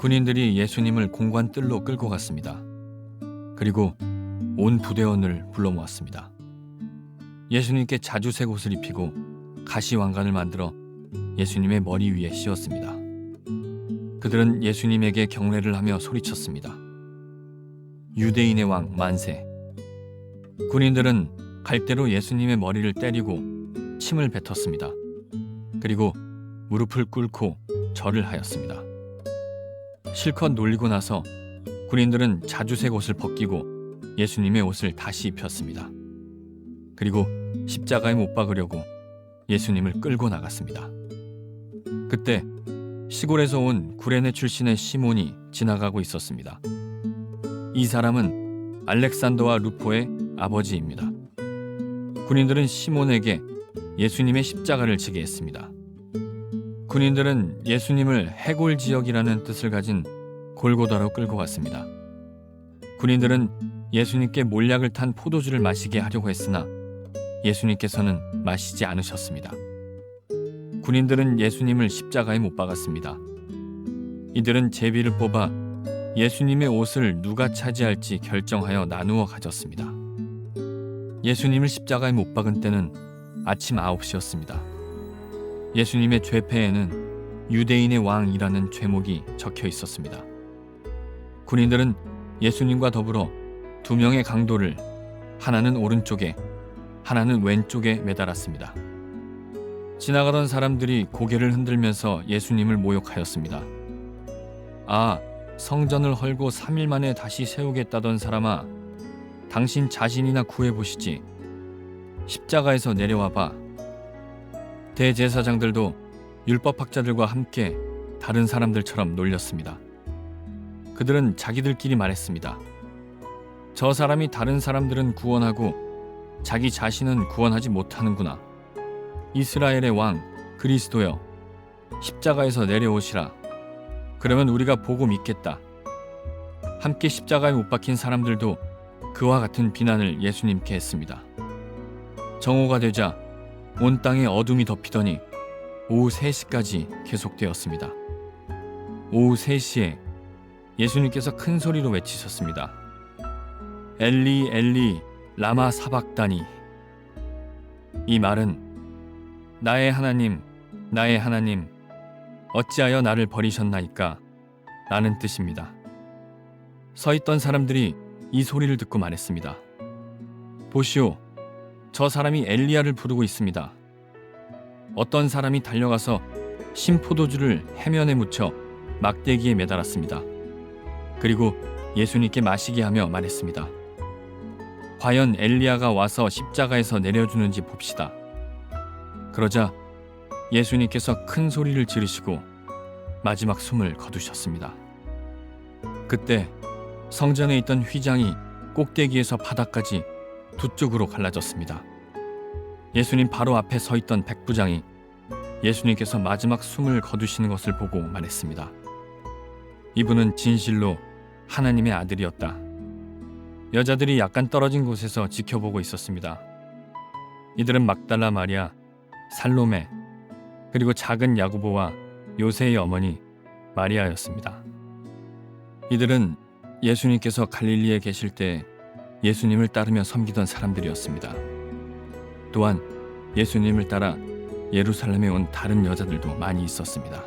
군인들이 예수님을 공관 뜰로 끌고 갔습니다. 그리고 온 부대원을 불러 모았습니다. 예수님께 자주색 옷을 입히고 가시 왕관을 만들어 예수님의 머리 위에 씌웠습니다. 그들은 예수님에게 경례를 하며 소리쳤습니다. 유대인의 왕 만세. 군인들은 갈대로 예수님의 머리를 때리고 침을 뱉었습니다. 그리고 무릎을 꿇고 절을 하였습니다. 실컷 놀리고 나서 군인들은 자주색 옷을 벗기고 예수님의 옷을 다시 입혔습니다. 그리고 십자가에 못 박으려고 예수님을 끌고 나갔습니다. 그때 시골에서 온 구레네 출신의 시몬이 지나가고 있었습니다. 이 사람은 알렉산더와 루포의 아버지입니다. 군인들은 시몬에게 예수님의 십자가를 지게 했습니다. 군인들은 예수님을 해골 지역이라는 뜻을 가진 골고다로 끌고 갔습니다. 군인들은 예수님께 몰약을 탄 포도주를 마시게 하려고 했으나 예수님께서는 마시지 않으셨습니다. 군인들은 예수님을 십자가에 못 박았습니다. 이들은 제비를 뽑아 예수님의 옷을 누가 차지할지 결정하여 나누어 가졌습니다. 예수님을 십자가에 못 박은 때는 아침 9시였습니다. 예수님의 죄패에는 유대인의 왕이라는 죄목이 적혀 있었습니다. 군인들은 예수님과 더불어 두 명의 강도를 하나는 오른쪽에 하나는 왼쪽에 매달았습니다. 지나가던 사람들이 고개를 흔들면서 예수님을 모욕하였습니다. 아, 성전을 헐고 3일 만에 다시 세우겠다던 사람아, 당신 자신이나 구해보시지. 십자가에서 내려와봐. 대제사장들도 율법학자들과 함께 다른 사람들처럼 놀렸습니다. 그들은 자기들끼리 말했습니다. 저 사람이 다른 사람들은 구원하고 자기 자신은 구원하지 못하는구나. 이스라엘의 왕 그리스도여, 십자가에서 내려오시라. 그러면 우리가 보고 믿겠다. 함께 십자가에 못 박힌 사람들도 그와 같은 비난을 예수님께 했습니다. 정오가 되자 온 땅에 어둠이 덮이더니 오후 3시까지 계속되었습니다. 오후 3시에 예수님께서 큰 소리로 외치셨습니다. 엘리 엘리 라마 사박다니. 이 말은 나의 하나님 나의 하나님 어찌하여 나를 버리셨나이까 라는 뜻입니다. 서 있던 사람들이 이 소리를 듣고 말했습니다. 보시오, 저 사람이 엘리야를 부르고 있습니다. 어떤 사람이 달려가서 신포도주를 해면에 묻혀 막대기에 매달았습니다. 그리고 예수님께 마시게 하며 말했습니다. 과연 엘리야가 와서 십자가에서 내려주는지 봅시다. 그러자 예수님께서 큰 소리를 지르시고 마지막 숨을 거두셨습니다. 그때 성전에 있던 휘장이 꼭대기에서 바닥까지 두 쪽으로 갈라졌습니다. 예수님 바로 앞에 서 있던 백부장이 예수님께서 마지막 숨을 거두시는 것을 보고 말했습니다. 이분은 진실로 하나님의 아들이었다. 여자들이 약간 떨어진 곳에서 지켜보고 있었습니다. 이들은 막달라 마리아, 살로메, 그리고 작은 야고보와 요새의 어머니 마리아였습니다. 이들은 예수님께서 갈릴리에 계실 때 예수님을 따르며 섬기던 사람들이었습니다. 또한 예수님을 따라 예루살렘에 온 다른 여자들도 많이 있었습니다.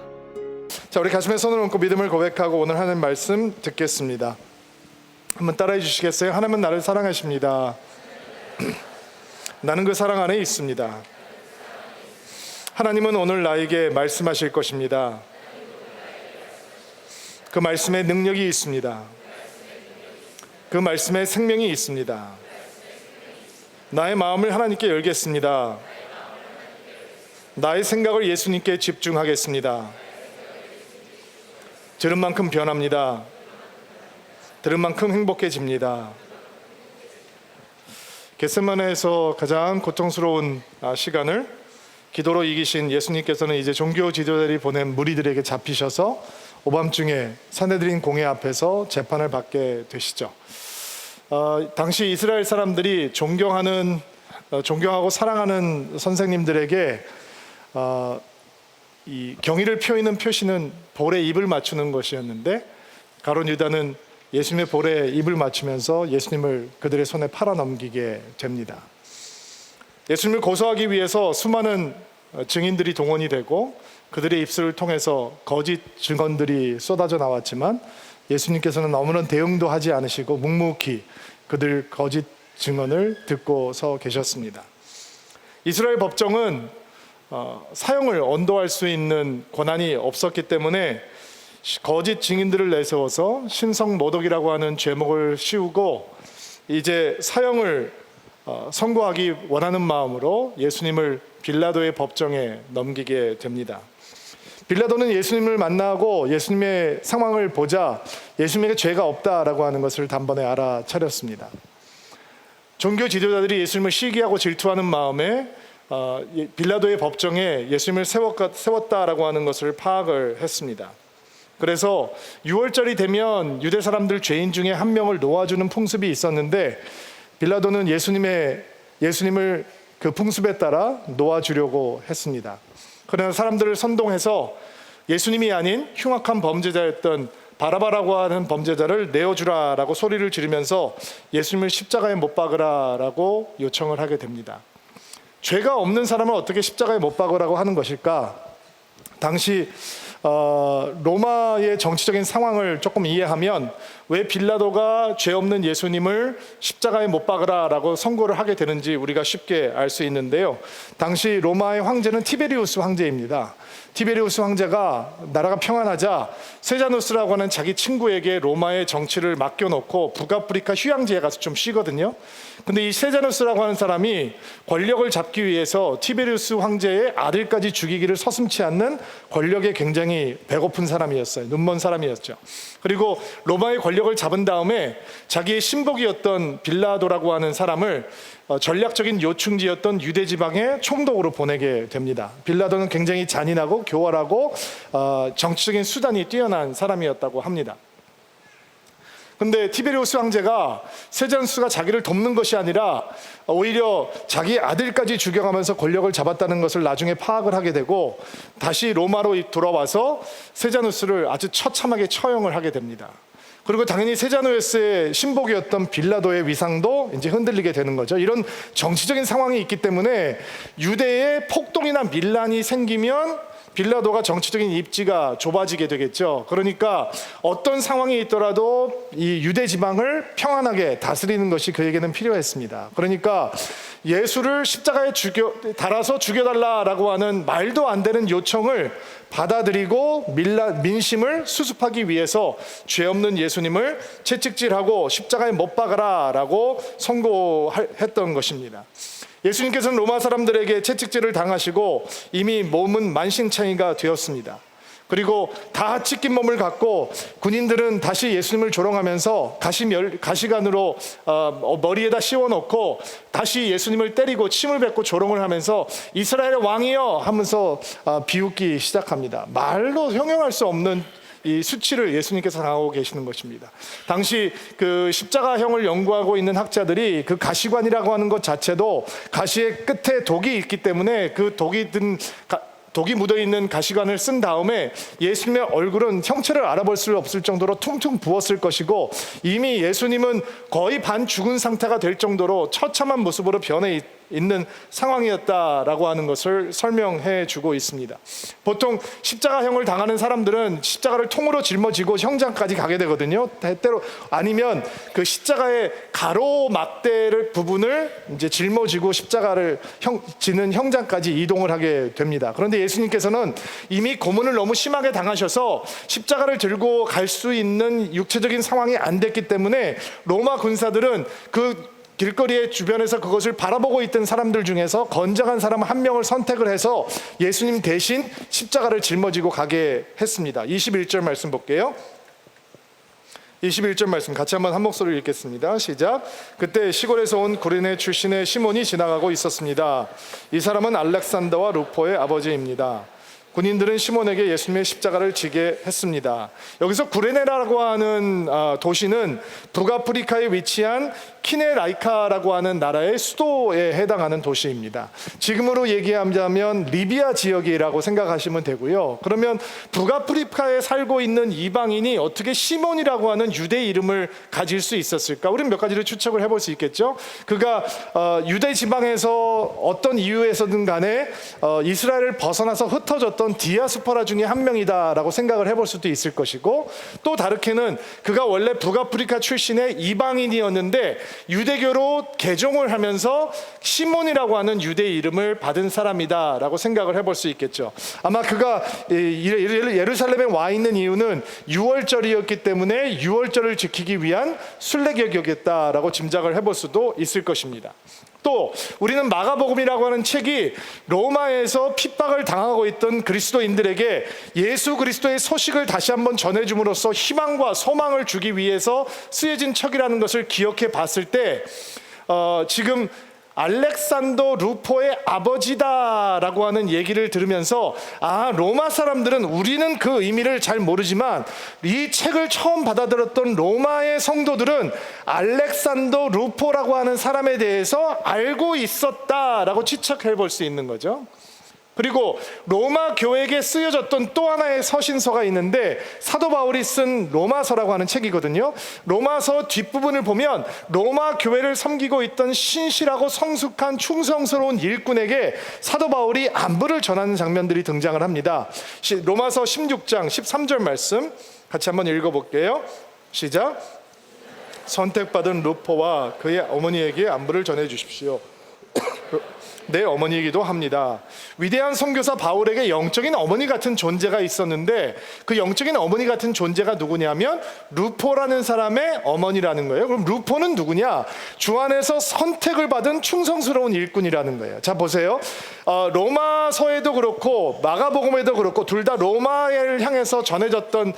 자, 우리 가슴에 손을 얹고 믿음을 고백하고 오늘 하는 말씀 듣겠습니다. 한번 따라해 주시겠어요? 하나님은 나를 사랑하십니다. 나는 그 사랑 안에 있습니다. 하나님은 오늘 나에게 말씀하실 것입니다. 그 말씀에 능력이 있습니다. 그 말씀에 생명이 있습니다. 나의 마음을 하나님께 열겠습니다. 나의 생각을 예수님께 집중하겠습니다. 들은 만큼 변합니다. 들은 만큼 행복해집니다. 겟세마네에서 가장 고통스러운 시간을 기도로 이기신 예수님께서는 이제 종교 지도자들이 보낸 무리들에게 잡히셔서 오밤중에 산헤드린 공회 앞에서 재판을 받게 되시죠. 당시 이스라엘 사람들이 존경하고 사랑하는 선생님들에게 이 경의를 표하는 표시는 볼에 입을 맞추는 것이었는데 가룟 유다는 예수님의 볼에 입을 맞추면서 예수님을 그들의 손에 팔아 넘기게 됩니다. 예수님을 고소하기 위해서 수많은 증인들이 동원이 되고 그들의 입술을 통해서 거짓 증언들이 쏟아져 나왔지만 예수님께서는 아무런 대응도 하지 않으시고 묵묵히 그들 거짓 증언을 듣고 서 계셨습니다. 이스라엘 법정은 사형을 언도할 수 있는 권한이 없었기 때문에 거짓 증인들을 내세워서 신성모독이라고 하는 죄목을 씌우고 이제 사형을 선고하기 원하는 마음으로 예수님을 빌라도의 법정에 넘기게 됩니다. 빌라도는 예수님을 만나고 예수님의 상황을 보자 예수님에게 죄가 없다라고 하는 것을 단번에 알아차렸습니다. 종교 지도자들이 예수님을 시기하고 질투하는 마음에 빌라도의 법정에 예수님을 세웠다라고 하는 것을 파악을 했습니다. 그래서 6월절이 되면 유대 사람들 죄인 중에 한 명을 놓아주는 풍습이 있었는데 빌라도는 예수님을 그 풍습에 따라 놓아주려고 했습니다. 그러나 사람들을 선동해서 예수님이 아닌 흉악한 범죄자였던 바라바라고 하는 범죄자를 내어주라라고 소리를 지르면서 예수님을 십자가에 못 박으라라고 요청을 하게 됩니다. 죄가 없는 사람을 어떻게 십자가에 못 박으라고 하는 것일까? 당시 로마의 정치적인 상황을 조금 이해하면 왜 빌라도가 죄 없는 예수님을 십자가에 못 박으라라고 선고를 하게 되는지 우리가 쉽게 알 수 있는데요. 당시 로마의 황제는 티베리우스 황제입니다. 티베리우스 황제가 나라가 평안하자 세자누스라고 하는 자기 친구에게 로마의 정치를 맡겨놓고 북아프리카 휴양지에 가서 좀 쉬거든요. 근데 이 세자누스라고 하는 사람이 권력을 잡기 위해서 티베리우스 황제의 아들까지 죽이기를 서슴지 않는 권력에 굉장히 배고픈 사람이었어요. 눈먼 사람이었죠. 그리고 로마의 권력을 잡은 다음에 자기의 신복이었던 빌라도라고 하는 사람을 전략적인 요충지였던 유대 지방의 총독으로 보내게 됩니다. 빌라도는 굉장히 잔인하고 교활하고 정치적인 수단이 뛰어난 사람이었다고 합니다. 근데 티베리우스 황제가 세자누스가 자기를 돕는 것이 아니라 오히려 자기 아들까지 죽여가면서 권력을 잡았다는 것을 나중에 파악을 하게 되고 다시 로마로 돌아와서 세자누스를 아주 처참하게 처형을 하게 됩니다. 그리고 당연히 세자누스의 신복이었던 빌라도의 위상도 이제 흔들리게 되는 거죠. 이런 정치적인 상황이 있기 때문에 유대에 폭동이나 밀란이 생기면 빌라도가 정치적인 입지가 좁아지게 되겠죠. 그러니까 어떤 상황이 있더라도 이 유대 지방을 평안하게 다스리는 것이 그에게는 필요했습니다. 그러니까 예수를 십자가에 달아서 죽여달라라고 하는 말도 안 되는 요청을 받아들이고 민심을 수습하기 위해서 죄 없는 예수님을 채찍질하고 십자가에 못 박아라라고 선고했던 것입니다. 예수님께서는 로마 사람들에게 채찍질을 당하시고 이미 몸은 만신창이가 되었습니다. 그리고 다 찢긴 몸을 갖고 군인들은 다시 예수님을 조롱하면서 가시관으로 머리에다 씌워놓고 다시 예수님을 때리고 침을 뱉고 조롱을 하면서 이스라엘의 왕이여 하면서 비웃기 시작합니다. 말로 형용할 수 없는 이 수치를 예수님께서 당하고 계시는 것입니다. 당시 그 십자가형을 연구하고 있는 학자들이 그 가시관이라고 하는 것 자체도 가시의 끝에 독이 있기 때문에 그 독이 묻어있는 가시관을 쓴 다음에 예수님의 얼굴은 형체를 알아볼 수 없을 정도로 퉁퉁 부었을 것이고 이미 예수님은 거의 반 죽은 상태가 될 정도로 처참한 모습으로 변해 있는 상황이었다라고 하는 것을 설명해 주고 있습니다. 보통 십자가형을 당하는 사람들은 십자가를 통으로 짊어지고 형장까지 가게 되거든요. 때로 아니면 그 십자가의 가로막대를 부분을 이제 짊어지고 십자가를 지는 형장까지 이동을 하게 됩니다. 그런데 예수님께서는 이미 고문을 너무 심하게 당하셔서 십자가를 들고 갈 수 있는 육체적인 상황이 안 됐기 때문에 로마 군사들은 그 길거리의 주변에서 그것을 바라보고 있던 사람들 중에서 건장한 사람 한 명을 선택을 해서 예수님 대신 십자가를 짊어지고 가게 했습니다. 21절 말씀 볼게요. 21절 말씀 같이 한번 한 목소리로 읽겠습니다. 시작. 그때 시골에서 온 구레네 출신의 시몬이 지나가고 있었습니다. 이 사람은 알렉산더와 루포의 아버지입니다. 군인들은 시몬에게 예수님의 십자가를 지게 했습니다. 여기서 구레네라고 하는 도시는 북아프리카에 위치한 키네라이카라고 하는 나라의 수도에 해당하는 도시입니다. 지금으로 얘기하자면 리비아 지역이라고 생각하시면 되고요. 그러면 북아프리카에 살고 있는 이방인이 어떻게 시몬이라고 하는 유대 이름을 가질 수 있었을까? 우리는 몇 가지를 추측을 해볼 수 있겠죠. 그가 유대 지방에서 어떤 이유에서든 간에 이스라엘을 벗어나서 흩어졌던 디아스포라 중에 한 명이다라고 생각을 해볼 수도 있을 것이고, 또 다르게는 그가 원래 북아프리카 출신의 이방인이었는데 유대교로 개종을 하면서 시몬이라고 하는 유대 이름을 받은 사람이다라고 생각을 해볼 수 있겠죠. 아마 그가 예루살렘에 와 있는 이유는 유월절이었기 때문에 유월절을 지키기 위한 순례객이었다라고 짐작을 해볼 수도 있을 것입니다. 또 우리는 마가복음이라고 하는 책이 로마에서 핍박을 당하고 있던 그리스도인들에게 예수 그리스도의 소식을 다시 한번 전해줌으로써 희망과 소망을 주기 위해서 쓰여진 책이라는 것을 기억해 봤을 때 지금 알렉산더 루포의 아버지다라고 하는 얘기를 들으면서 로마 사람들은, 우리는 그 의미를 잘 모르지만 이 책을 처음 받아들였던 로마의 성도들은 알렉산더 루포라고 하는 사람에 대해서 알고 있었다라고 추측해 볼 수 있는 거죠. 그리고 로마 교회에게 쓰여졌던 또 하나의 서신서가 있는데 사도 바울이 쓴 로마서라고 하는 책이거든요. 로마서 뒷부분을 보면 로마 교회를 섬기고 있던 신실하고 성숙한 충성스러운 일꾼에게 사도 바울이 안부를 전하는 장면들이 등장을 합니다. 로마서 16장 13절 말씀 같이 한번 읽어볼게요. 시작. 선택받은 루포와 그의 어머니에게 안부를 전해 주십시오. 내 어머니이기도 합니다. 위대한 선교사 바울에게 영적인 어머니 같은 존재가 있었는데 그 영적인 어머니 같은 존재가 누구냐면 루포라는 사람의 어머니라는 거예요. 그럼 루포는 누구냐? 주 안에서 선택을 받은 충성스러운 일꾼이라는 거예요. 자, 보세요. 로마서에도 그렇고 마가복음에도 그렇고 둘 다 로마를 향해서 전해졌던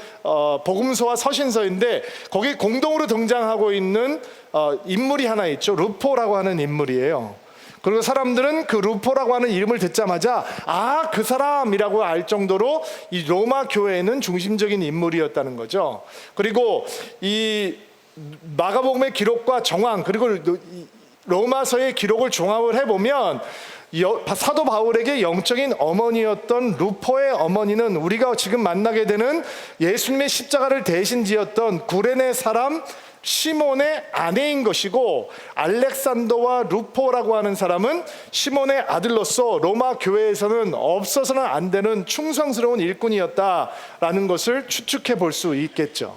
복음서와 서신서인데 거기 공동으로 등장하고 있는 인물이 하나 있죠. 루포라고 하는 인물이에요. 그리고 사람들은 그 루포라고 하는 이름을 듣자마자 그 사람이라고 알 정도로 이 로마 교회에는 중심적인 인물이었다는 거죠. 그리고 이 마가복음의 기록과 정황, 그리고 로마서의 기록을 종합을 해보면 사도 바울에게 영적인 어머니였던 루포의 어머니는 우리가 지금 만나게 되는 예수님의 십자가를 대신 지었던 구레네 사람 시몬의 아내인 것이고, 알렉산더와 루포라고 하는 사람은 시몬의 아들로서 로마 교회에서는 없어서는 안 되는 충성스러운 일꾼이었다라는 것을 추측해 볼 수 있겠죠.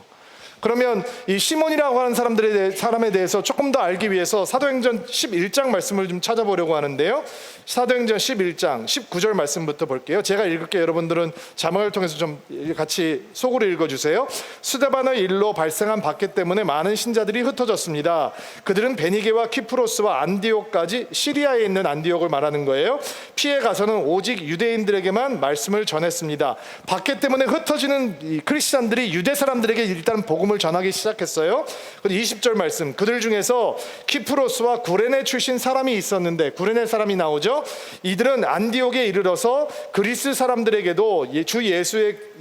그러면 이 시몬이라고 하는 사람에 대해서 조금 더 알기 위해서 사도행전 11장 말씀을 좀 찾아보려고 하는데요. 사도행전 11장 19절 말씀부터 볼게요. 제가 읽을게요. 여러분들은 자막을 통해서 좀 같이 속으로 읽어주세요. 스데반의 일로 발생한 박해 때문에 많은 신자들이 흩어졌습니다. 그들은 베니게와 키프로스와 안디옥까지, 시리아에 있는 안디옥을 말하는 거예요. 피해 가서는 오직 유대인들에게만 말씀을 전했습니다. 박해 때문에 흩어지는 이 크리스찬들이 유대 사람들에게 일단 복음을 전하기 시작했어요. 20절 말씀, 그들 중에서 키프로스와 구레네 출신 사람이 있었는데, 구레네 사람이 나오죠. 이들은 안디옥에 이르러서 그리스 사람들에게도 주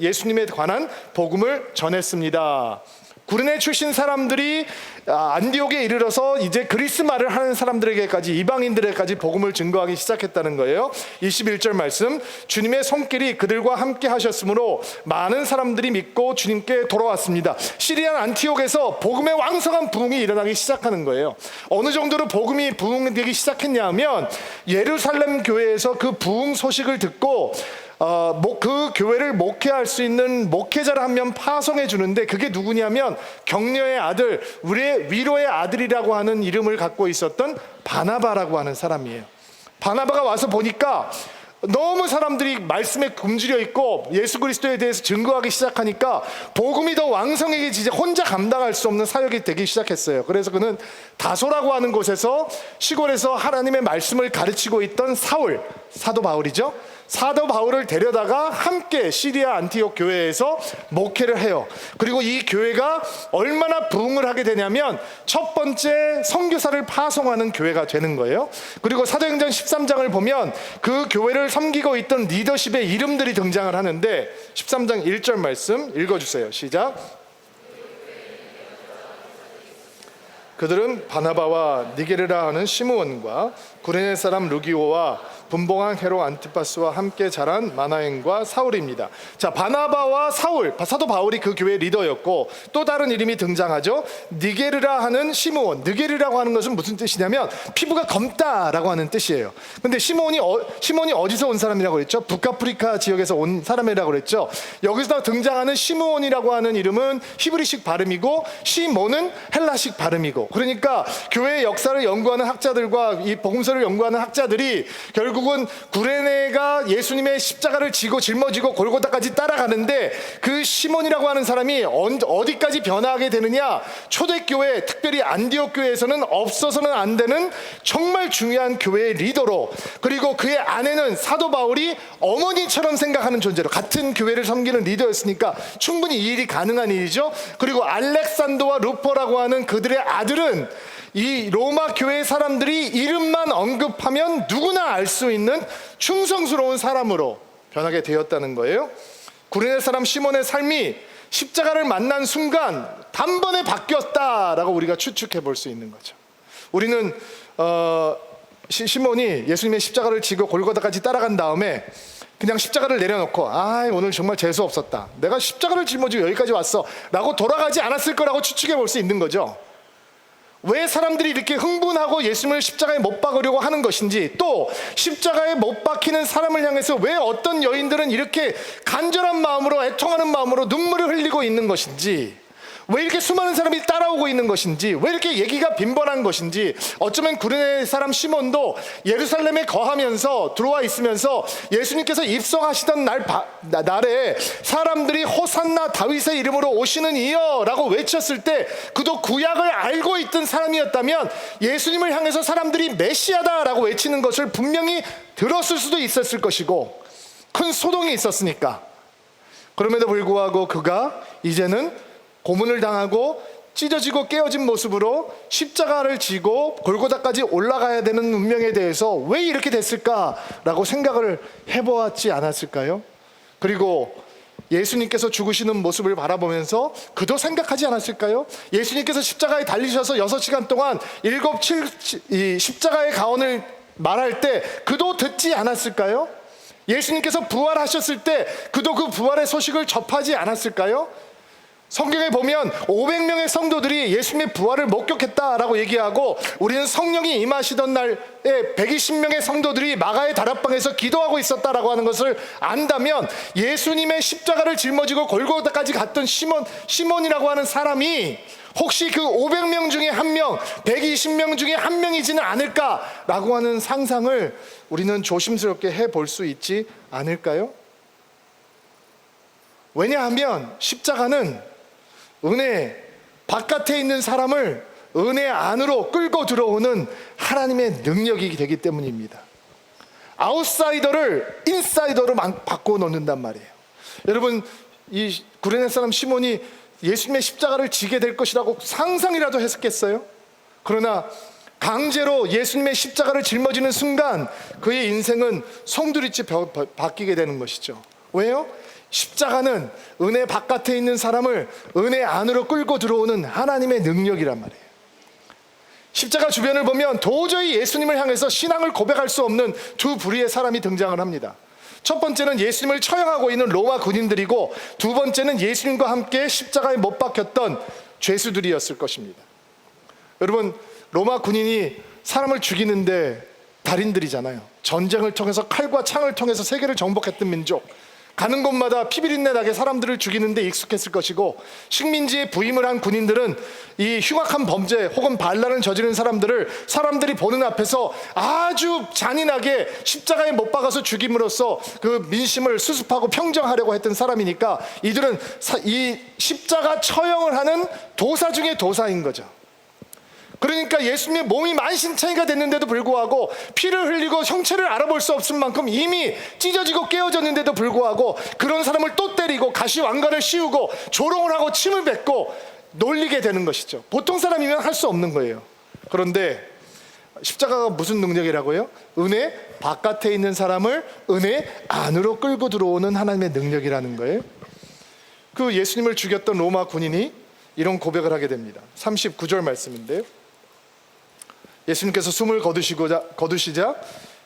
예수님에 관한 복음을 전했습니다. 구레네 출신 사람들이 안디옥에 이르러서 이제 그리스 말을 하는 사람들에게까지, 이방인들에게까지 복음을 증거하기 시작했다는 거예요. 21절 말씀, 주님의 손길이 그들과 함께 하셨으므로 많은 사람들이 믿고 주님께 돌아왔습니다. 시리안 안티옥에서 복음의 왕성한 부흥이 일어나기 시작하는 거예요. 어느 정도로 복음이 부흥되기 시작했냐 하면 예루살렘 교회에서 그 부흥 소식을 듣고 그 교회를 목회할 수 있는 목회자를 한 명 파송해 주는데, 그게 누구냐면 격려의 아들, 우리의 위로의 아들이라고 하는 이름을 갖고 있었던 바나바라고 하는 사람이에요. 바나바가 와서 보니까 너무 사람들이 말씀에 굶주려 있고 예수 그리스도에 대해서 증거하기 시작하니까 복음이 더 왕성해지지 혼자 감당할 수 없는 사역이 되기 시작했어요. 그래서 그는 다소라고 하는 곳에서, 시골에서 하나님의 말씀을 가르치고 있던 사도 바울이죠. 사도 바울을 데려다가 함께 시리아 안티옥 교회에서 목회를 해요. 그리고 이 교회가 얼마나 부흥을 하게 되냐면 첫 번째 선교사를 파송하는 교회가 되는 거예요. 그리고 사도행전 13장을 보면 그 교회를 섬기고 있던 리더십의 이름들이 등장을 하는데, 13장 1절 말씀 읽어주세요. 시작. 그들은 바나바와 니게르라 하는 시므온과 구레네 사람 루기오와 분봉한 헤로 안티파스와 함께 자란 마나엔과 사울입니다. 자, 바나바와 사울, 사도 바울이 그 교회의 리더였고, 또 다른 이름이 등장하죠. 니게르라 하는 시므온. 니게르라고 하는 것은 무슨 뜻이냐면 피부가 검다라고 하는 뜻이에요. 근데 시므온이 어디서 온 사람이라고 그랬죠? 북아프리카 지역에서 온 사람이라고 그랬죠. 여기서 등장하는 시므온이라고 하는 이름은 히브리식 발음이고, 시몬은 헬라식 발음이고, 그러니까 교회의 역사를 연구하는 학자들과 이 복음서를 연구하는 학자들이 결국은 구레네가 예수님의 십자가를 지고 짊어지고 골고다까지 따라가는데, 그 시몬이라고 하는 사람이 어디까지 변화하게 되느냐, 초대교회, 특별히 안디옥 교회에서는 없어서는 안 되는 정말 중요한 교회의 리더로, 그리고 그의 아내는 사도 바울이 어머니처럼 생각하는 존재로, 같은 교회를 섬기는 리더였으니까 충분히 이 일이 가능한 일이죠. 그리고 알렉산더와 루퍼라고 하는 그들의 아들은 이 로마 교회 사람들이 이름만 언급하면 누구나 알 수 있는 충성스러운 사람으로 변하게 되었다는 거예요. 구레네 사람 시몬의 삶이 십자가를 만난 순간 단번에 바뀌었다라고 우리가 추측해 볼 수 있는 거죠. 우리는 시몬이 예수님의 십자가를 지고 골고다까지 따라간 다음에 그냥 십자가를 내려놓고, 오늘 정말 재수 없었다, 내가 십자가를 짊어지고 여기까지 왔어 라고 돌아가지 않았을 거라고 추측해 볼 수 있는 거죠. 왜 사람들이 이렇게 흥분하고 예수님을 십자가에 못 박으려고 하는 것인지, 또 십자가에 못 박히는 사람을 향해서 왜 어떤 여인들은 이렇게 간절한 마음으로, 애통하는 마음으로 눈물을 흘리고 있는 것인지, 왜 이렇게 수많은 사람이 따라오고 있는 것인지, 왜 이렇게 얘기가 빈번한 것인지, 어쩌면 구레네 사람 시몬도 예루살렘에 거하면서 들어와 있으면서 예수님께서 입성하시던 날에 사람들이 호산나 다윗의 이름으로 오시는 이여 라고 외쳤을 때 그도 구약을 알고 있던 사람이었다면 예수님을 향해서 사람들이 메시아다 라고 외치는 것을 분명히 들었을 수도 있었을 것이고, 큰 소동이 있었으니까. 그럼에도 불구하고 그가 이제는 고문을 당하고 찢어지고 깨어진 모습으로 십자가를 지고 골고다까지 올라가야 되는 운명에 대해서 왜 이렇게 됐을까라고 생각을 해보았지 않았을까요? 그리고 예수님께서 죽으시는 모습을 바라보면서 그도 생각하지 않았을까요? 예수님께서 십자가에 달리셔서 6시간 동안 이 십자가의 가언을 말할 때 그도 듣지 않았을까요? 예수님께서 부활하셨을 때 그도 그 부활의 소식을 접하지 않았을까요? 성경에 보면 500명의 성도들이 예수님의 부활을 목격했다라고 얘기하고, 우리는 성령이 임하시던 날에 120명의 성도들이 마가의 다락방에서 기도하고 있었다라고 하는 것을 안다면, 예수님의 십자가를 짊어지고 골고다까지 갔던 시몬이라고 하는 사람이 혹시 그 500명 중에 한 명, 120명 중에 한 명이지는 않을까라고 하는 상상을 우리는 조심스럽게 해볼 수 있지 않을까요? 왜냐하면 십자가는 은혜 바깥에 있는 사람을 은혜 안으로 끌고 들어오는 하나님의 능력이 되기 때문입니다. 아웃사이더를 인사이더로 바꿔 놓는단 말이에요. 여러분, 이 구레네 사람 시몬이 예수님의 십자가를 지게 될 것이라고 상상이라도 했었겠어요? 그러나 강제로 예수님의 십자가를 짊어지는 순간 그의 인생은 송두리째 바뀌게 되는 것이죠. 왜요? 십자가는 은혜 바깥에 있는 사람을 은혜 안으로 끌고 들어오는 하나님의 능력이란 말이에요. 십자가 주변을 보면 도저히 예수님을 향해서 신앙을 고백할 수 없는 두 부류의 사람이 등장을 합니다. 첫 번째는 예수님을 처형하고 있는 로마 군인들이고, 두 번째는 예수님과 함께 십자가에 못 박혔던 죄수들이었을 것입니다. 여러분, 로마 군인이 사람을 죽이는데 달인들이잖아요. 전쟁을 통해서 칼과 창을 통해서 세계를 정복했던 민족, 가는 곳마다 피비린내 나게 사람들을 죽이는데 익숙했을 것이고, 식민지에 부임을 한 군인들은 이 흉악한 범죄 혹은 반란을 저지른 사람들이 보는 앞에서 아주 잔인하게 십자가에 못 박아서 죽임으로써 그 민심을 수습하고 평정하려고 했던 사람이니까, 이들은 이 십자가 처형을 하는 도사 중에 도사인 거죠. 그러니까 예수님의 몸이 만신창이가 됐는데도 불구하고, 피를 흘리고 형체를 알아볼 수 없을 만큼 이미 찢어지고 깨어졌는데도 불구하고 그런 사람을 또 때리고 가시 왕관을 씌우고 조롱을 하고 침을 뱉고 놀리게 되는 것이죠. 보통 사람이면 할 수 없는 거예요. 그런데 십자가가 무슨 능력이라고요? 은혜 바깥에 있는 사람을 은혜 안으로 끌고 들어오는 하나님의 능력이라는 거예요. 그 예수님을 죽였던 로마 군인이 이런 고백을 하게 됩니다. 39절 말씀인데요, 예수님께서 숨을 거두시자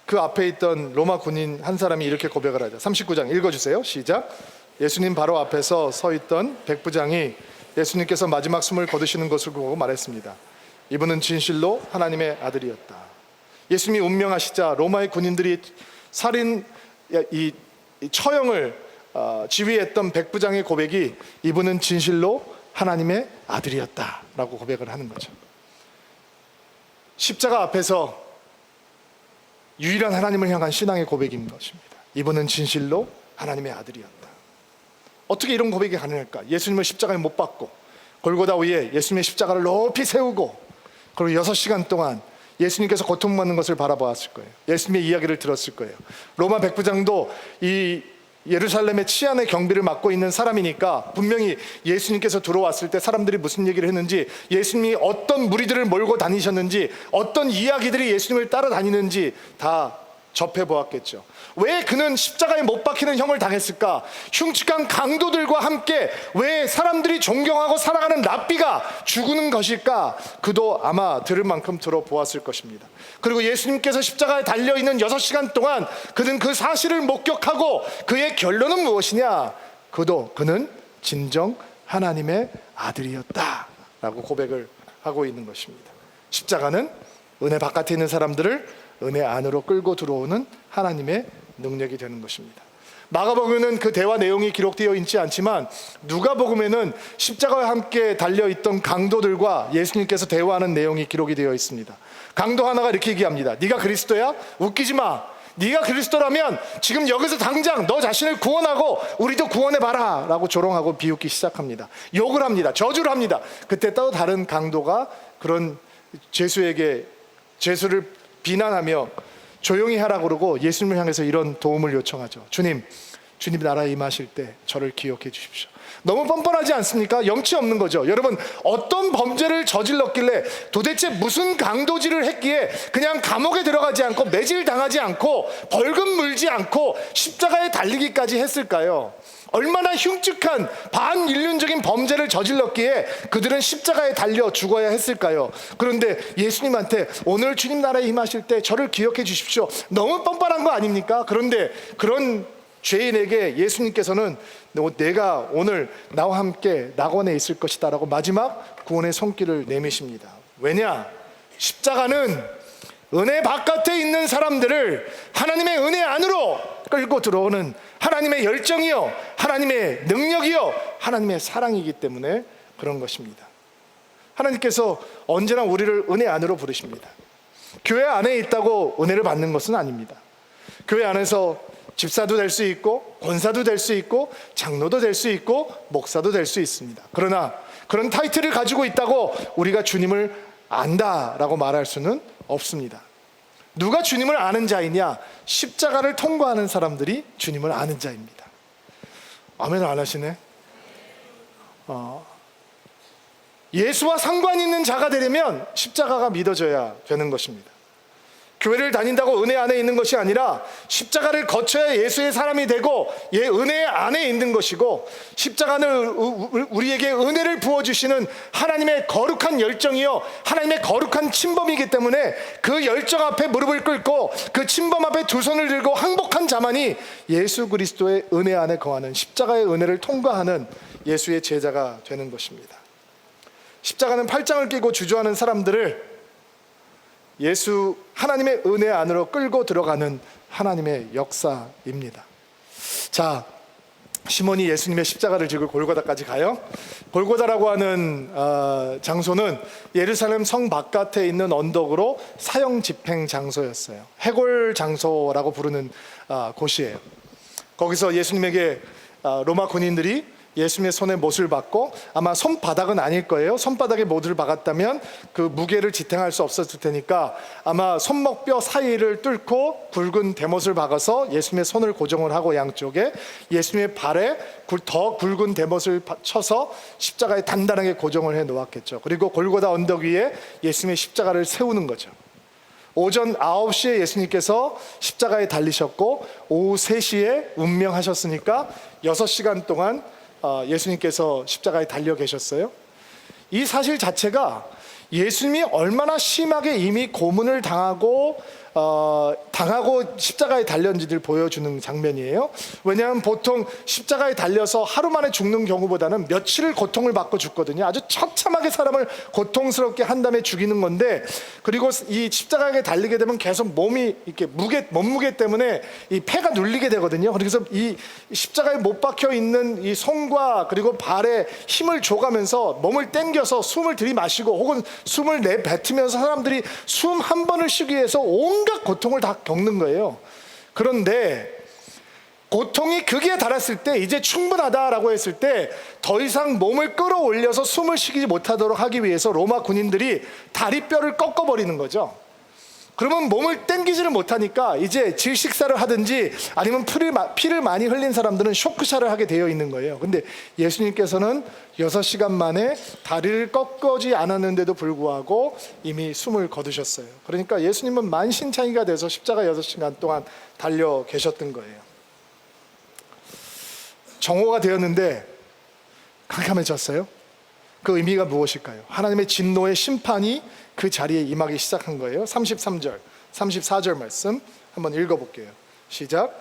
그 앞에 있던 로마 군인 한 사람이 이렇게 고백을 하죠. 39장 읽어주세요. 시작. 예수님 바로 앞에서 서 있던 백부장이 예수님께서 마지막 숨을 거두시는 것을 보고 말했습니다. 이분은 진실로 하나님의 아들이었다. 예수님이 운명하시자 로마의 군인들이 살인 이 처형을 지휘했던 백부장의 고백이 이분은 진실로 하나님의 아들이었다라고 고백을 하는 거죠. 십자가 앞에서 유일한 하나님을 향한 신앙의 고백인 것입니다. 이분은 진실로 하나님의 아들이었다. 어떻게 이런 고백이 가능할까? 예수님을 십자가에 못 박고 골고다 위에 예수님의 십자가를 높이 세우고 그리고 6시간 동안 예수님께서 고통받는 것을 바라보았을 거예요. 예수님의 이야기를 들었을 거예요. 로마 백부장도 이 예루살렘의 치안의 경비를 맡고 있는 사람이니까 분명히 예수님께서 들어왔을 때 사람들이 무슨 얘기를 했는지, 예수님이 어떤 무리들을 몰고 다니셨는지, 어떤 이야기들이 예수님을 따라다니는지 다 접해보았겠죠. 왜 그는 십자가에 못 박히는 형을 당했을까? 흉측한 강도들과 함께 왜 사람들이 존경하고 살아가는 랍비가 죽는 것일까? 그도 아마 들을 만큼 들어보았을 것입니다. 그리고 예수님께서 십자가에 달려있는 6시간 동안 그는 그 사실을 목격하고 그의 결론은 무엇이냐? 그는 진정 하나님의 아들이었다 라고 고백을 하고 있는 것입니다. 십자가는 은혜 바깥에 있는 사람들을 은혜 안으로 끌고 들어오는 하나님의 능력이 되는 것입니다. 마가복음에는 그 대화 내용이 기록되어 있지 않지만 누가복음에는 십자가와 함께 달려있던 강도들과 예수님께서 대화하는 내용이 기록이 되어 있습니다. 강도 하나가 이렇게 얘기합니다. 네가 그리스도야? 웃기지 마. 네가 그리스도라면 지금 여기서 당장 너 자신을 구원하고 우리도 구원해봐라 라고 조롱하고 비웃기 시작합니다. 욕을 합니다. 저주를 합니다. 그때 또 다른 강도가 그런 죄수에게 죄수를 비난하며 조용히 하라고 그러고 예수님을 향해서 이런 도움을 요청하죠. 주님 나라에 임하실 때 저를 기억해 주십시오. 너무 뻔뻔하지 않습니까? 염치 없는 거죠. 여러분, 어떤 범죄를 저질렀길래, 도대체 무슨 강도질을 했기에 그냥 감옥에 들어가지 않고 매질 당하지 않고 벌금 물지 않고 십자가에 달리기까지 했을까요? 얼마나 흉측한 반인륜적인 범죄를 저질렀기에 그들은 십자가에 달려 죽어야 했을까요? 그런데 예수님한테 오늘 주님 나라에 임하실 때 저를 기억해 주십시오. 너무 뻔뻔한 거 아닙니까? 그런데 그런 죄인에게 예수님께서는 내가 오늘 나와 함께 낙원에 있을 것이다 라고 마지막 구원의 손길을 내미십니다. 왜냐? 십자가는 은혜 바깥에 있는 사람들을 하나님의 은혜 안으로 끌고 들어오는 하나님의 열정이요, 하나님의 능력이요, 하나님의 사랑이기 때문에 그런 것입니다. 하나님께서 언제나 우리를 은혜 안으로 부르십니다. 교회 안에 있다고 은혜를 받는 것은 아닙니다. 교회 안에서 집사도 될 수 있고 권사도 될 수 있고 장로도 될 수 있고 목사도 될 수 있습니다. 그러나 그런 타이틀을 가지고 있다고 우리가 주님을 안다라고 말할 수는 없습니다. 누가 주님을 아는 자이냐? 십자가를 통과하는 사람들이 주님을 아는 자입니다. 아멘 안 하시네? 예수와 상관 있는 자가 되려면 십자가가 믿어져야 되는 것입니다. 교회를 다닌다고 은혜 안에 있는 것이 아니라 십자가를 거쳐야 예수의 사람이 되고 은혜 안에 있는 것이고, 십자가는 우리에게 은혜를 부어주시는 하나님의 거룩한 열정이요 하나님의 거룩한 침범이기 때문에 그 열정 앞에 무릎을 꿇고 그 침범 앞에 두 손을 들고 항복한 자만이 예수 그리스도의 은혜 안에 거하는, 십자가의 은혜를 통과하는 예수의 제자가 되는 것입니다. 십자가는 팔짱을 끼고 주저하는 사람들을 예수 하나님의 은혜 안으로 끌고 들어가는 하나님의 역사입니다. 자, 시몬이 예수님의 십자가를 지고 골고다까지 가요. 골고다라고 하는 장소는 예루살렘 성 바깥에 있는 언덕으로 사형 집행 장소였어요. 해골 장소라고 부르는 곳이에요. 거기서 예수님에게 로마 군인들이 예수님의 손에 못을 박고, 아마 손바닥은 아닐 거예요. 손바닥에 못을 박았다면 그 무게를 지탱할 수 없었을 테니까 아마 손목뼈 사이를 뚫고 굵은 대못을 박아서 예수님의 손을 고정을 하고 양쪽에 예수님의 발에 더 굵은 대못을 쳐서 십자가에 단단하게 고정을 해 놓았겠죠. 그리고 골고다 언덕 위에 예수님의 십자가를 세우는 거죠. 오전 9시에 예수님께서 십자가에 달리셨고 오후 3시에 운명하셨으니까 6시간 동안 예수님께서 십자가에 달려 계셨어요. 이 사실 자체가 예수님이 얼마나 심하게 이미 고문을 당하고 십자가에 달렸는지를 보여주는 장면이에요. 왜냐하면 보통 십자가에 달려서 하루 만에 죽는 경우보다는 며칠을 고통을 받고 죽거든요. 아주 처참하게 사람을 고통스럽게 한 다음에 죽이는 건데, 그리고 이 십자가에 달리게 되면 계속 몸이 이렇게 몸무게 때문에 이 폐가 눌리게 되거든요. 그래서 이 십자가에 못 박혀 있는 이 손과 그리고 발에 힘을 줘가면서 몸을 당겨서 숨을 들이마시고 혹은 숨을 내뱉으면서 사람들이 숨 한 번을 쉬기 위해서 온갖 고통을 다 겪는 거예요. 그런데 고통이 극에 달했을 때, 이제 충분하다라고 했을 때 더 이상 몸을 끌어올려서 숨을 쉬지 못하도록 하기 위해서 로마 군인들이 다리뼈를 꺾어버리는 거죠. 그러면 몸을 땡기지를 못하니까 이제 질식사를 하든지 아니면 피를 많이 흘린 사람들은 쇼크샤를 하게 되어 있는 거예요. 근데 예수님께서는 6시간 만에 다리를 꺾어지 않았는데도 불구하고 이미 숨을 거두셨어요. 그러니까 예수님은 만신창이가 돼서 십자가 6시간 동안 달려 계셨던 거예요. 정오가 되었는데 캄캄해졌어요. 그 의미가 무엇일까요? 하나님의 진노의 심판이 그 자리에 임하기 시작한 거예요. 33절, 34절 말씀 한번 읽어볼게요. 시작.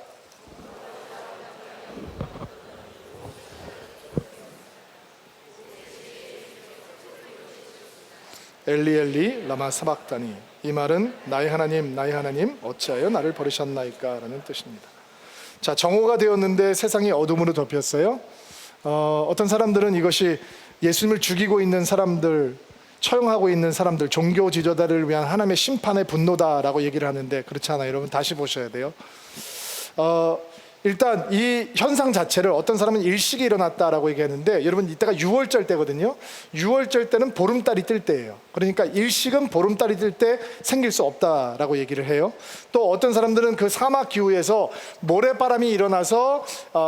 엘리 엘리 라마 사박다니, 이 말은 나의 하나님 어찌하여 나를 버리셨나이까 라는 뜻입니다. 자, 정오가 되었는데 세상이 어둠으로 덮였어요. 어떤 사람들은 이것이 예수님을 죽이고 있는 사람들, 처형하고 있는 사람들, 종교 지도자들을 위한 하나님의 심판의 분노다라고 얘기를 하는데, 그렇지 않아요. 여러분 다시 보셔야 돼요. 일단 이 현상 자체를 어떤 사람은 일식이 일어났다라고 얘기하는데, 여러분 이때가 6월절 때거든요. 6월절 때는 보름달이 뜰 때예요. 그러니까 일식은 보름달이 뜰 때 생길 수 없다라고 얘기를 해요. 또 어떤 사람들은 그 사막 기후에서 모래바람이 일어나서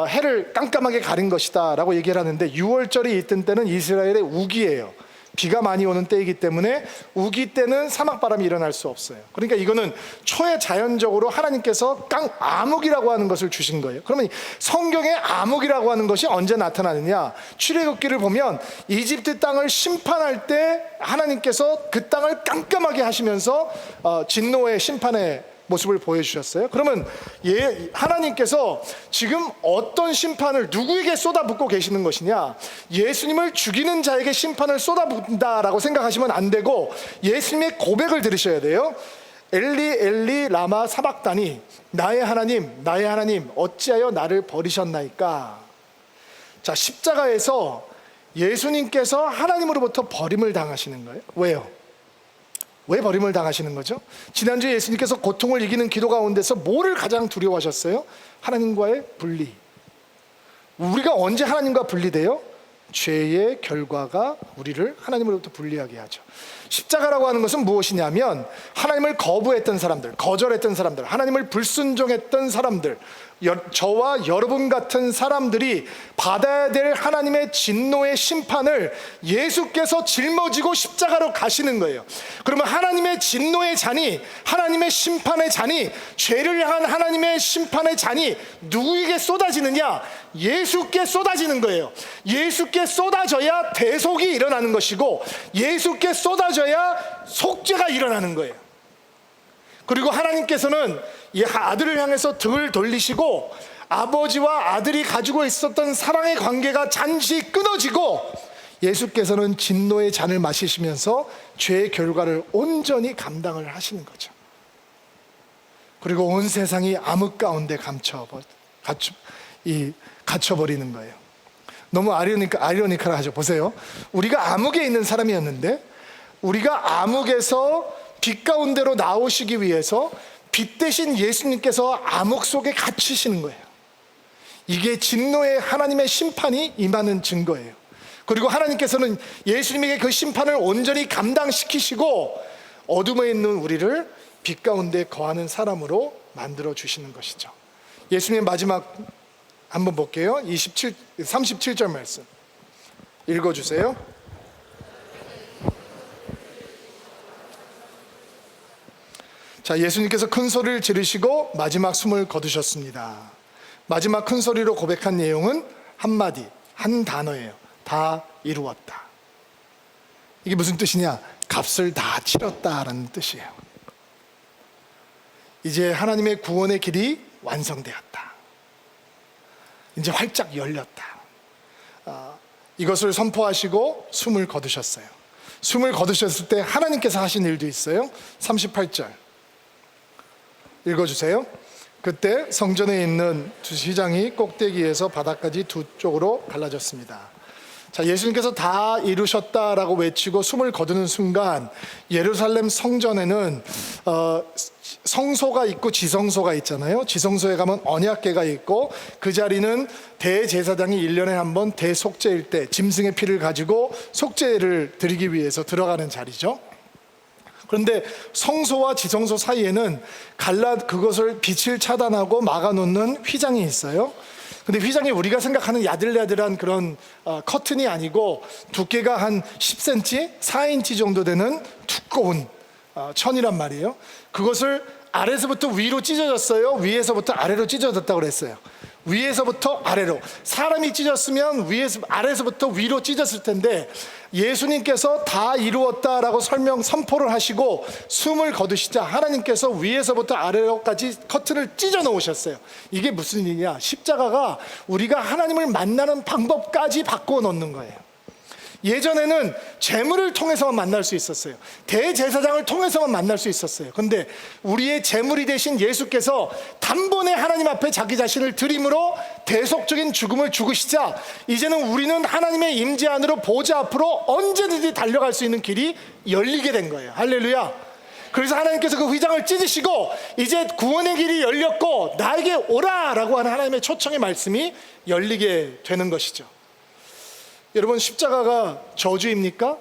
해를 깜깜하게 가린 것이다 라고 얘기를 하는데, 6월절이 있던 때는 이스라엘의 우기예요. 비가 많이 오는 때이기 때문에 우기 때는 사막바람이 일어날 수 없어요. 그러니까 이거는 초자연적으로 하나님께서 암흑이라고 하는 것을 주신 거예요. 그러면 성경에 암흑이라고 하는 것이 언제 나타나느냐? 출애굽기를 보면 이집트 땅을 심판할 때 하나님께서 그 땅을 깜깜하게 하시면서 진노의 심판의 모습을 보여주셨어요. 그러면 하나님께서 지금 어떤 심판을 누구에게 쏟아붓고 계시는 것이냐? 예수님을 죽이는 자에게 심판을 쏟아붓는다라고 생각하시면 안 되고, 예수님의 고백을 들으셔야 돼요. 엘리 엘리 라마 사박다니, 나의 하나님 어찌하여 나를 버리셨나이까. 자, 십자가에서 예수님께서 하나님으로부터 버림을 당하시는 거예요. 왜요? 왜 버림을 당하시는 거죠? 지난주에 예수님께서 고통을 이기는 기도 가운데서 뭐를 가장 두려워하셨어요? 하나님과의 분리. 우리가 언제 하나님과 분리돼요? 죄의 결과가 우리를 하나님으로부터 분리하게 하죠. 십자가라고 하는 것은 무엇이냐면, 하나님을 거부했던 사람들, 거절했던 사람들, 하나님을 불순종했던 사람들, 저와 여러분 같은 사람들이 받아야 될 하나님의 진노의 심판을 예수께서 짊어지고 십자가로 가시는 거예요. 그러면 하나님의 진노의 잔이, 하나님의 심판의 잔이, 죄를 향한 하나님의 심판의 잔이 누구에게 쏟아지느냐? 예수께 쏟아지는 거예요. 예수께 쏟아져야 대속이 일어나는 것이고, 예수께 쏟아져야 속죄가 일어나는 거예요. 그리고 하나님께서는 이 아들을 향해서 등을 돌리시고, 아버지와 아들이 가지고 있었던 사랑의 관계가 잠시 끊어지고, 예수께서는 진노의 잔을 마시시면서 죄의 결과를 온전히 감당을 하시는 거죠. 그리고 온 세상이 암흑 가운데 갇혀버리는 거예요. 너무 아이러니컬하죠. 보세요. 우리가 암흑에 있는 사람이었는데, 우리가 암흑에서 빛 가운데로 나오시기 위해서 빛 대신 예수님께서 암흑 속에 갇히시는 거예요. 이게 진노의 하나님의 심판이 임하는 증거예요. 그리고 하나님께서는 예수님에게 그 심판을 온전히 감당시키시고, 어둠에 있는 우리를 빛 가운데 거하는 사람으로 만들어 주시는 것이죠. 예수님의 마지막 한번 볼게요. 37절 말씀 읽어주세요. 자, 예수님께서 큰 소리를 지르시고 마지막 숨을 거두셨습니다. 마지막 큰 소리로 고백한 내용은 한마디, 한 단어예요. 다 이루었다. 이게 무슨 뜻이냐? 값을 다 치렀다라는 뜻이에요. 이제 하나님의 구원의 길이 완성되었다. 이제 활짝 열렸다. 이것을 선포하시고 숨을 거두셨어요. 숨을 거두셨을 때 하나님께서 하신 일도 있어요. 38절 읽어주세요. 그때 성전에 있는 두 휘장이 꼭대기에서 바닥까지 두 쪽으로 갈라졌습니다. 자, 예수님께서 다 이루셨다라고 외치고 숨을 거두는 순간 예루살렘 성전에는 성소가 있고 지성소가 있잖아요. 지성소에 가면 언약궤가 있고 그 자리는 대제사장이 1년에 한 번 대속죄일 때 짐승의 피를 가지고 속죄를 드리기 위해서 들어가는 자리죠. 그런데 성소와 지성소 사이에는 그것을 빛을 차단하고 막아놓는 휘장이 있어요. 근데 휘장이 우리가 생각하는 야들야들한 그런 커튼이 아니고 두께가 한 10cm, 4인치 정도 되는 두꺼운 천이란 말이에요. 그것을 아래서부터 위로 찢어졌어요? 위에서부터 아래로 찢어졌다고 그랬어요. 위에서부터 아래로. 사람이 찢었으면 아래서부터 위로 찢었을 텐데 예수님께서 다 이루었다라고 선포를 하시고 숨을 거두시자 하나님께서 위에서부터 아래로까지 커튼을 찢어 놓으셨어요. 이게 무슨 일이냐? 십자가가 우리가 하나님을 만나는 방법까지 바꾸어 놓는 거예요. 예전에는 제물을 통해서만 만날 수 있었어요. 대제사장을 통해서만 만날 수 있었어요. 그런데 우리의 제물이 되신 예수께서 단번에 하나님 앞에 자기 자신을 드림으로 대속적인 죽음을 죽으시자 이제는 우리는 하나님의 임재 안으로 보좌 앞으로 언제든지 달려갈 수 있는 길이 열리게 된 거예요. 할렐루야. 그래서 하나님께서 그 휘장을 찢으시고 이제 구원의 길이 열렸고 나에게 오라라고 하는 하나님의 초청의 말씀이 열리게 되는 것이죠. 여러분, 십자가가 저주입니까?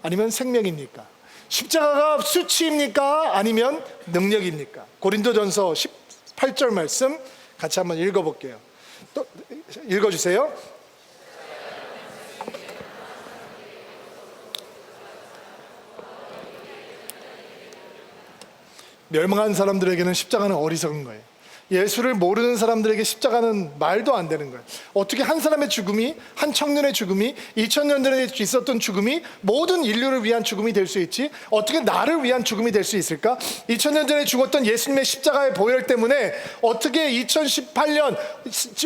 아니면 생명입니까? 십자가가 수치입니까? 아니면 능력입니까? 고린도전서 18절 말씀 같이 한번 읽어볼게요. 또 읽어주세요. 멸망한 사람들에게는 십자가는 어리석은 거예요. 예수를 모르는 사람들에게 십자가는 말도 안 되는 거예요. 어떻게 한 사람의 죽음이, 한 청년의 죽음이, 2000년 전에 있었던 죽음이 모든 인류를 위한 죽음이 될 수 있지? 어떻게 나를 위한 죽음이 될 수 있을까? 2000년 전에 죽었던 예수님의 십자가의 보혈 때문에 어떻게 2018년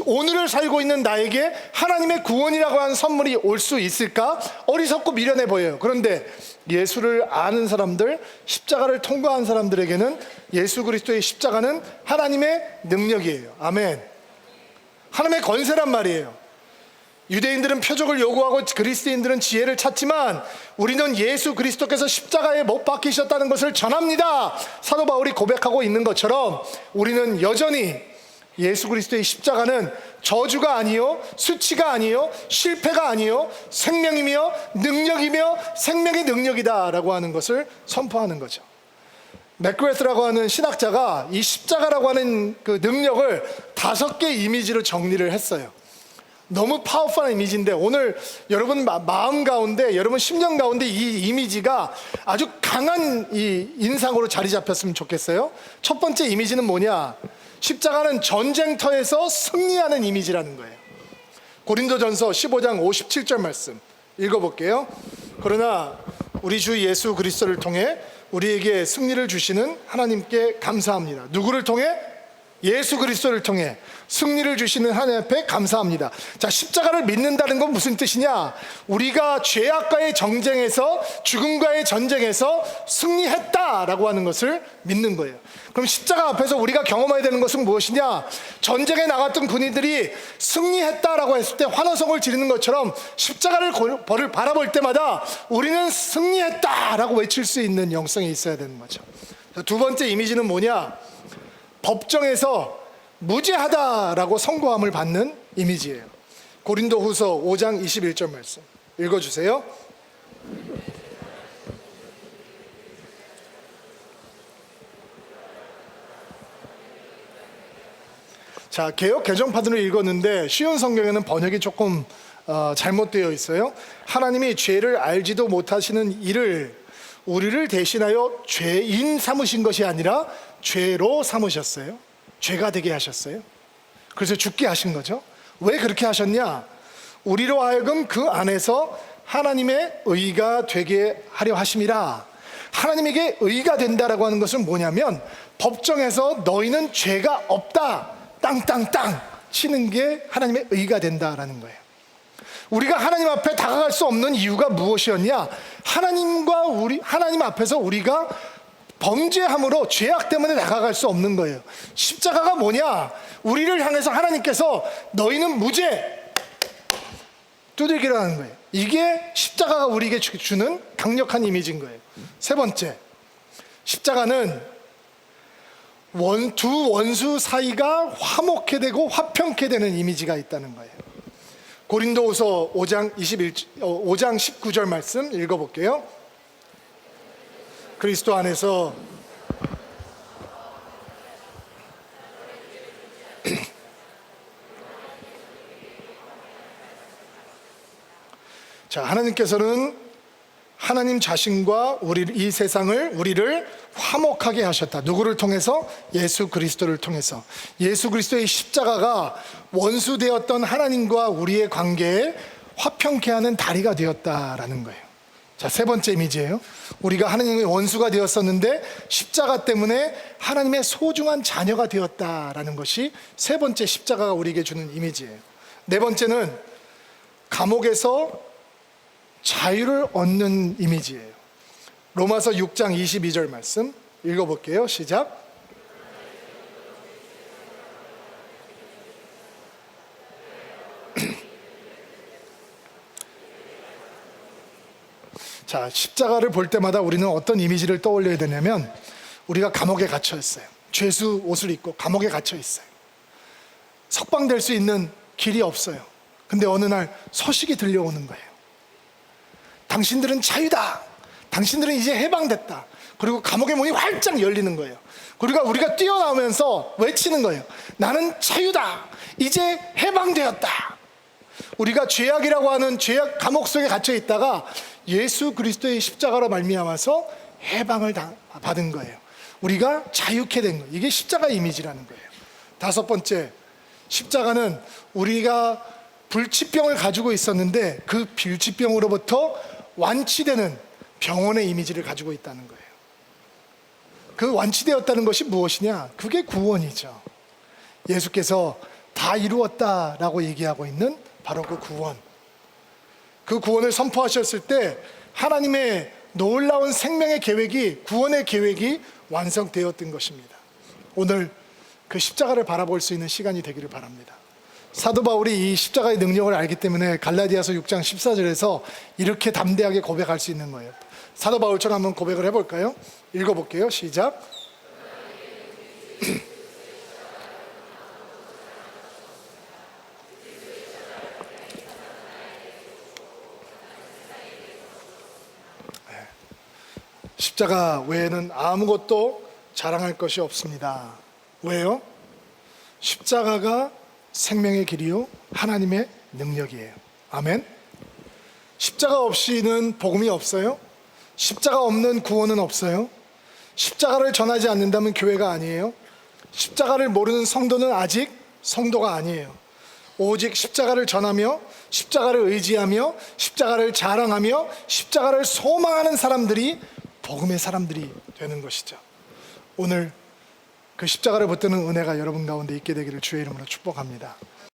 오늘을 살고 있는 나에게 하나님의 구원이라고 하는 선물이 올 수 있을까? 어리석고 미련해 보여요. 그런데 예수를 아는 사람들, 십자가를 통과한 사람들에게는 예수 그리스도의 십자가는 하나님의 능력이에요. 아멘. 하나님의 권세란 말이에요. 유대인들은 표적을 요구하고 그리스도인들은 지혜를 찾지만 우리는 예수 그리스도께서 십자가에 못 박히셨다는 것을 전합니다. 사도 바울이 고백하고 있는 것처럼 우리는 여전히 예수 그리스도의 십자가는 저주가 아니요, 수치가 아니요, 실패가 아니요, 생명이며 능력이며 생명의 능력이다라고 하는 것을 선포하는 거죠. 맥그레스라고 하는 신학자가 이 십자가라고 하는 그 능력을 5개 이미지로 정리를 했어요. 너무 파워풀한 이미지인데 오늘 여러분 마음 가운데, 여러분 심령 가운데 이 이미지가 아주 강한 이 인상으로 자리 잡혔으면 좋겠어요. 첫 번째 이미지는 뭐냐? 십자가는 전쟁터에서 승리하는 이미지라는 거예요. 고린도전서 15장 57절 말씀 읽어볼게요. 그러나 우리 주 예수 그리스도를 통해 우리에게 승리를 주시는 하나님께 감사합니다. 누구를 통해? 예수 그리스도를 통해 승리를 주시는 하나님 앞에 감사합니다. 자, 십자가를 믿는다는 건 무슨 뜻이냐? 우리가 죄악과의 전쟁에서, 죽음과의 전쟁에서 승리했다라고 하는 것을 믿는 거예요. 그럼 십자가 앞에서 우리가 경험해야 되는 것은 무엇이냐? 전쟁에 나갔던 군인들이 승리했다라고 했을 때 환호성을 지르는 것처럼 십자가를 바라볼 때마다 우리는 승리했다라고 외칠 수 있는 영성이 있어야 되는 거죠. 두 번째 이미지는 뭐냐? 법정에서 무죄하다라고 선고함을 받는 이미지예요. 고린도후서 5장 21절 말씀 읽어주세요. 자, 개역 개정판으로 읽었는데 쉬운 성경에는 번역이 조금 잘못되어 있어요. 하나님이 죄를 알지도 못하시는 이를 우리를 대신하여 죄인 삼으신 것이 아니라 죄로 삼으셨어요. 죄가 되게 하셨어요. 그래서 죽게 하신 거죠. 왜 그렇게 하셨냐? 우리로 하여금 그 안에서 하나님의 의가 되게 하려 하심이라. 하나님에게 의가 된다라고 하는 것은 뭐냐면 법정에서 너희는 죄가 없다 땅땅땅 치는 게 하나님의 의가 된다라는 거예요. 우리가 하나님 앞에 다가갈 수 없는 이유가 무엇이었냐? 하나님 앞에서 우리가 범죄함으로 죄악 때문에 다가갈 수 없는 거예요. 십자가가 뭐냐? 우리를 향해서 하나님께서 너희는 무죄 두들기라는 거예요. 이게 십자가가 우리에게 주는 강력한 이미지인 거예요. 세 번째, 십자가는 두 원수 사이가 화목해 되고 화평케 되는 이미지가 있다는 거예요. 고린도후서 5장 19절 말씀 읽어볼게요. 그리스도 안에서 자, 하나님께서는 하나님 자신과 이 세상을 우리를 화목하게 하셨다. 누구를 통해서? 예수 그리스도를 통해서. 예수 그리스도의 십자가가 원수되었던 하나님과 우리의 관계에 화평케 하는 다리가 되었다라는 거예요. 자, 세 번째 이미지예요. 우리가 하나님의 원수가 되었었는데 십자가 때문에 하나님의 소중한 자녀가 되었다라는 것이 세 번째 십자가가 우리에게 주는 이미지예요. 네 번째는 감옥에서 자유를 얻는 이미지예요. 로마서 6장 22절 말씀 읽어볼게요. 시작. 자, 십자가를 볼 때마다 우리는 어떤 이미지를 떠올려야 되냐면 우리가 감옥에 갇혀 있어요. 죄수 옷을 입고 감옥에 갇혀 있어요. 석방될 수 있는 길이 없어요. 근데 어느 날 소식이 들려오는 거예요. 당신들은 자유다. 당신들은 이제 해방됐다. 그리고 감옥의 문이 활짝 열리는 거예요. 그리고 우리가 뛰어나오면서 외치는 거예요. 나는 자유다. 이제 해방되었다. 우리가 죄악이라고 하는 죄악 감옥 속에 갇혀 있다가 예수 그리스도의 십자가로 말미암아서 해방을 받은 거예요. 우리가 자유케 된 거예요. 이게 십자가 이미지라는 거예요. 다섯 번째, 십자가는 우리가 불치병을 가지고 있었는데 그 불치병으로부터 완치되는 병원의 이미지를 가지고 있다는 거예요. 그 완치되었다는 것이 무엇이냐? 그게 구원이죠. 예수께서 다 이루었다라고 얘기하고 있는 바로 그 구원. 그 구원을 선포하셨을 때 하나님의 놀라운 생명의 계획이, 구원의 계획이 완성되었던 것입니다. 오늘 그 십자가를 바라볼 수 있는 시간이 되기를 바랍니다. 사도 바울이 이 십자가의 능력을 알기 때문에 갈라디아서 6장 14절에서 이렇게 담대하게 고백할 수 있는 거예요. 사도 바울처럼 한번 고백을 해볼까요? 읽어볼게요. 시작. 십자가 외에는 아무것도 자랑할 것이 없습니다. 왜요? 십자가가 생명의 길이요 하나님의 능력이에요. 아멘. 십자가 없이는 복음이 없어요. 십자가 없는 구원은 없어요. 십자가를 전하지 않는다면 교회가 아니에요. 십자가를 모르는 성도는 아직 성도가 아니에요. 오직 십자가를 전하며 십자가를 의지하며 십자가를 자랑하며 십자가를 소망하는 사람들이 복음의 사람들이 되는 것이죠. 오늘 그 십자가를 붙드는 은혜가 여러분 가운데 있게 되기를 주의 이름으로 축복합니다.